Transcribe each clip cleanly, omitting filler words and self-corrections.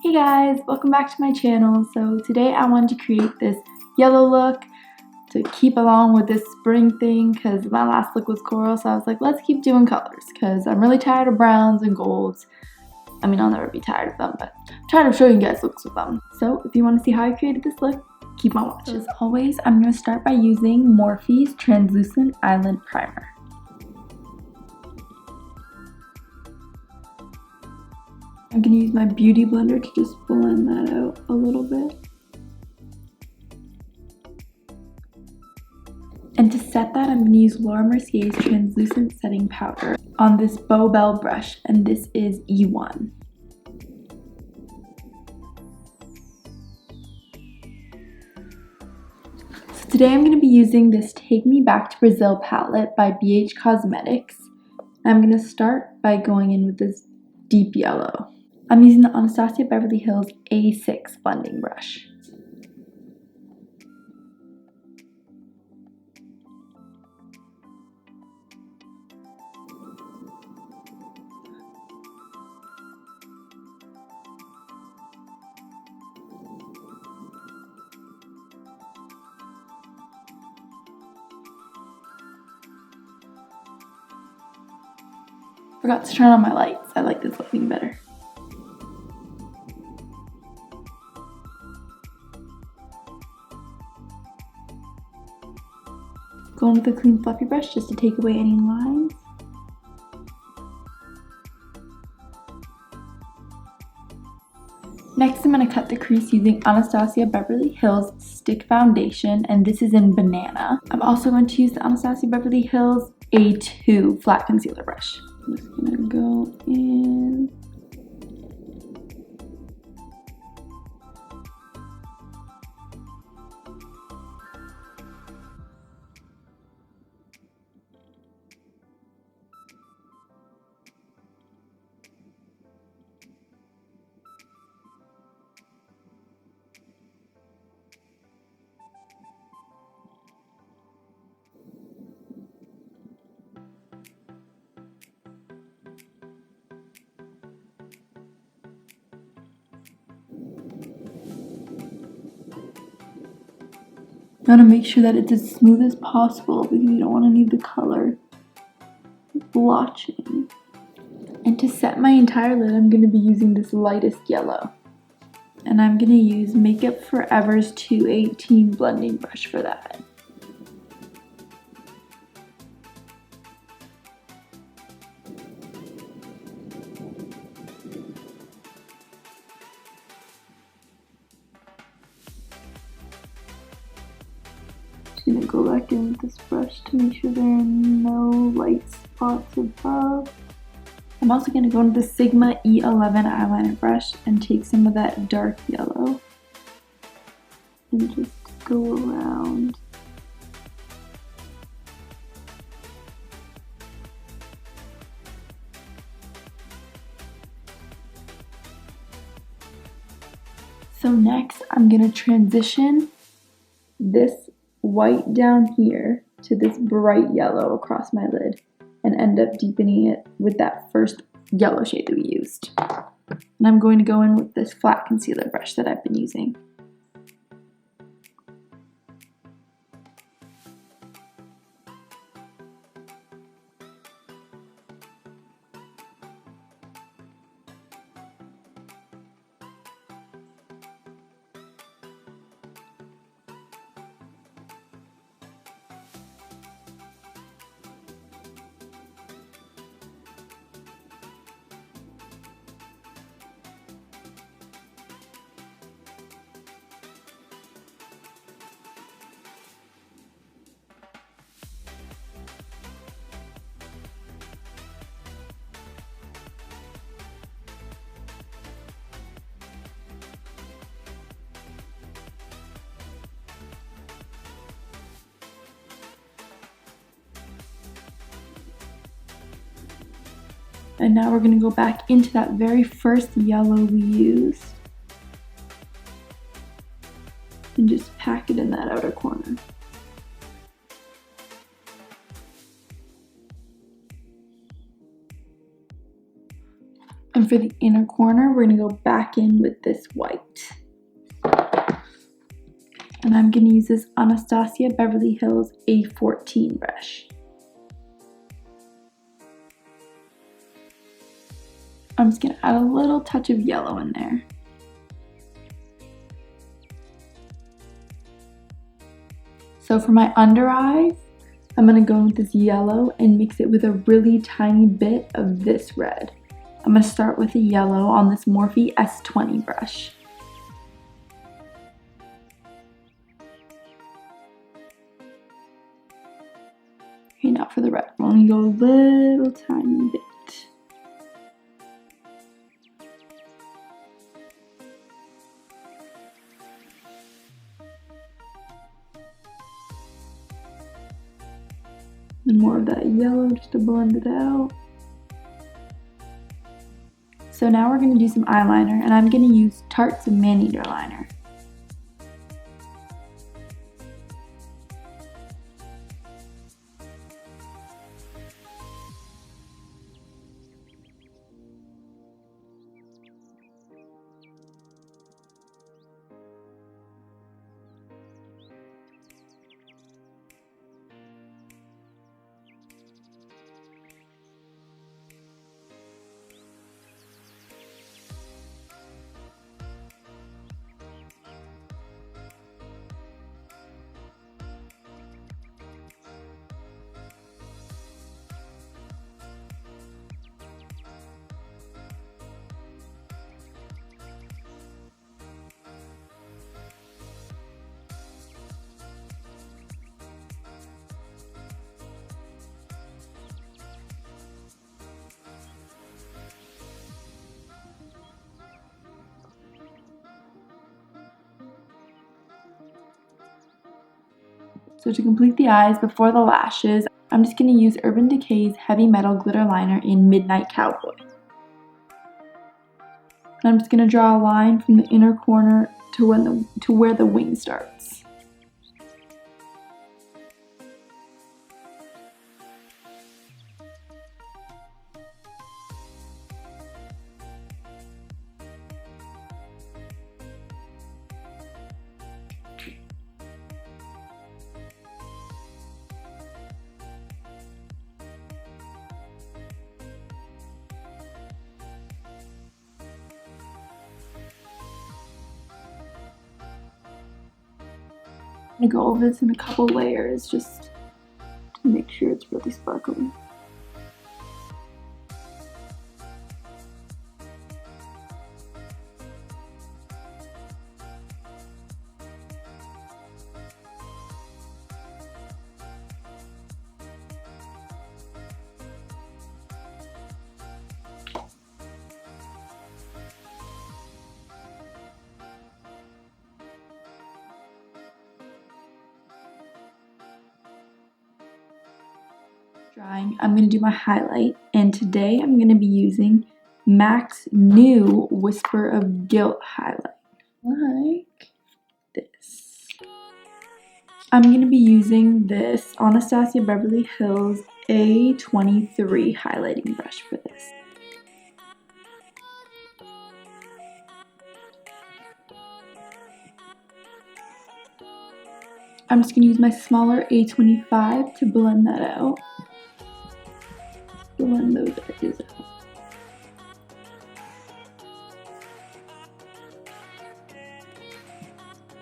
Hey guys, welcome back to my channel. So today I wanted to create this yellow look to keep along with this spring thing because my last look was coral, so I was like, let's keep doing colors because I'm really tired of browns and golds. I mean, I'll never be tired of them, but I'm tired of showing you guys looks with them. So if you want to see how I created this look, keep on watching. So as always, I'm going to start by using Morphe's Translucent Eyeliner Primer. I'm going to use my beauty blender to just blend that out a little bit. And to set that, I'm going to use Laura Mercier's Translucent Setting Powder on this Bow Bell brush, and this is E1. So today I'm going to be using this Take Me Back to Brazil palette by Decay Cosmetics. I'm going to start by going in with this deep yellow. I'm using the Anastasia Beverly Hills A6 blending brush. Forgot to turn on my lights. I like this lighting better. Going with a clean fluffy brush just to take away any lines. Next, I'm going to cut the crease using Anastasia Beverly Hills Stick Foundation, and this is in Banana. I'm also going to use the Anastasia Beverly Hills A2 flat concealer brush. I'm just going to go in. You want to make sure that it's as smooth as possible because you don't want any of the color blotching. And to set my entire lid, I'm going to be using this lightest yellow. And I'm going to use Makeup Forever's 218 blending brush for that. I'm going to go back in with this brush to make sure there are no light spots above. I'm also going to go into the Sigma E11 eyeliner brush and take some of that dark yellow and just go around. So next, I'm going to transition this white down here to this bright yellow across my lid and end up deepening it with that first yellow shade that we used. And I'm going to go in with this flat concealer brush that I've been using. And now we're going to go back into that very first yellow we used and just pack it in that outer corner. And for the inner corner, we're gonna go back in with this white. And I'm gonna use this Anastasia Beverly Hills A14 brush. I'm just gonna add a little touch of yellow in there. So for my under eyes, I'm gonna go with this yellow and mix it with a really tiny bit of this red. I'm gonna start with the yellow on this Morphe S20 brush. Okay, now for the red, I'm gonna go a little tiny bit. And more of that yellow just to blend it out. So now we're going to do some eyeliner, and I'm going to use Tarte's Maneater liner. So to complete the eyes before the lashes, I'm just going to use Urban Decay's Heavy Metal Glitter Liner in Midnight Cowboy. And I'm just going to draw a line from the inner corner to where the wing starts. I'm going to go over this in a couple layers just to make sure it's really sparkly. Drying, I'm going to do my highlight, and today I'm going to be using MAC's new Whisper of Guilt highlight, like this. I'm going to be using this Anastasia Beverly Hills A23 highlighting brush for this. I'm just going to use my smaller A25 to blend that out. Blend those edges out.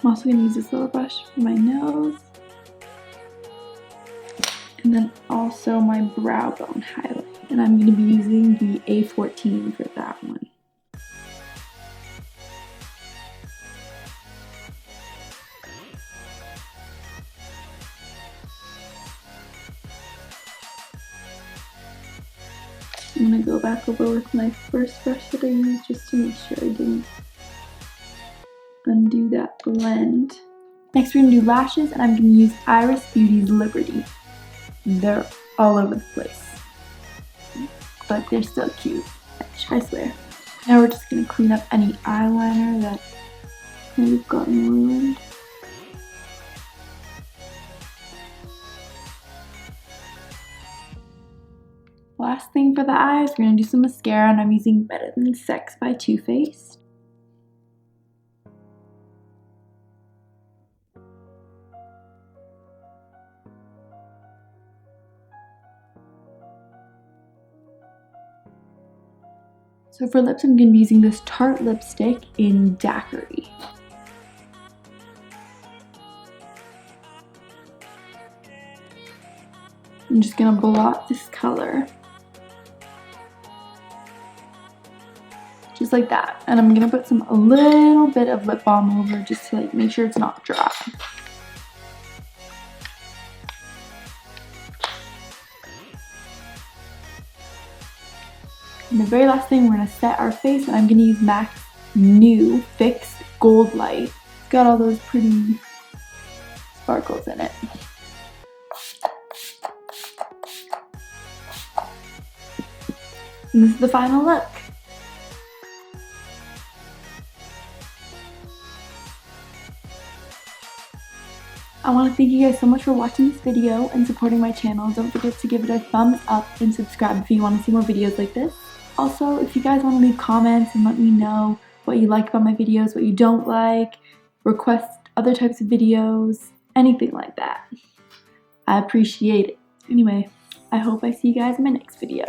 I'm also going to use this little brush for my nose. And then also my brow bone highlight. And I'm going to be using the A14 for that one. I'm going to go back over with my first brush that I used just to make sure I didn't undo that blend. Next we're going to do lashes, and I'm going to use Eyeris Beauty's Liberty. They're all over the place, but they're still cute, I swear. Now we're just going to clean up any eyeliner that we've gotten ruined. Last thing for the eyes, we're going to do some mascara, and I'm using Better Than Sex by Too Faced. So for lips, I'm going to be using this Tarte lipstick in Daiquiri. I'm just going to blot this color. Just like that. And I'm going to put a little bit of lip balm over just to make sure it's not dry. And the very last thing, we're going to set our face, and I'm going to use MAC's new Fix Gold Light. It's got all those pretty sparkles in it. And this is the final look. I want to thank you guys so much for watching this video and supporting my channel. Don't forget to give it a thumbs up and subscribe if you want to see more videos like this. Also, if you guys want to leave comments and let me know what you like about my videos, what you don't like, request other types of videos, anything like that, I appreciate it. Anyway, I hope I see you guys in my next video.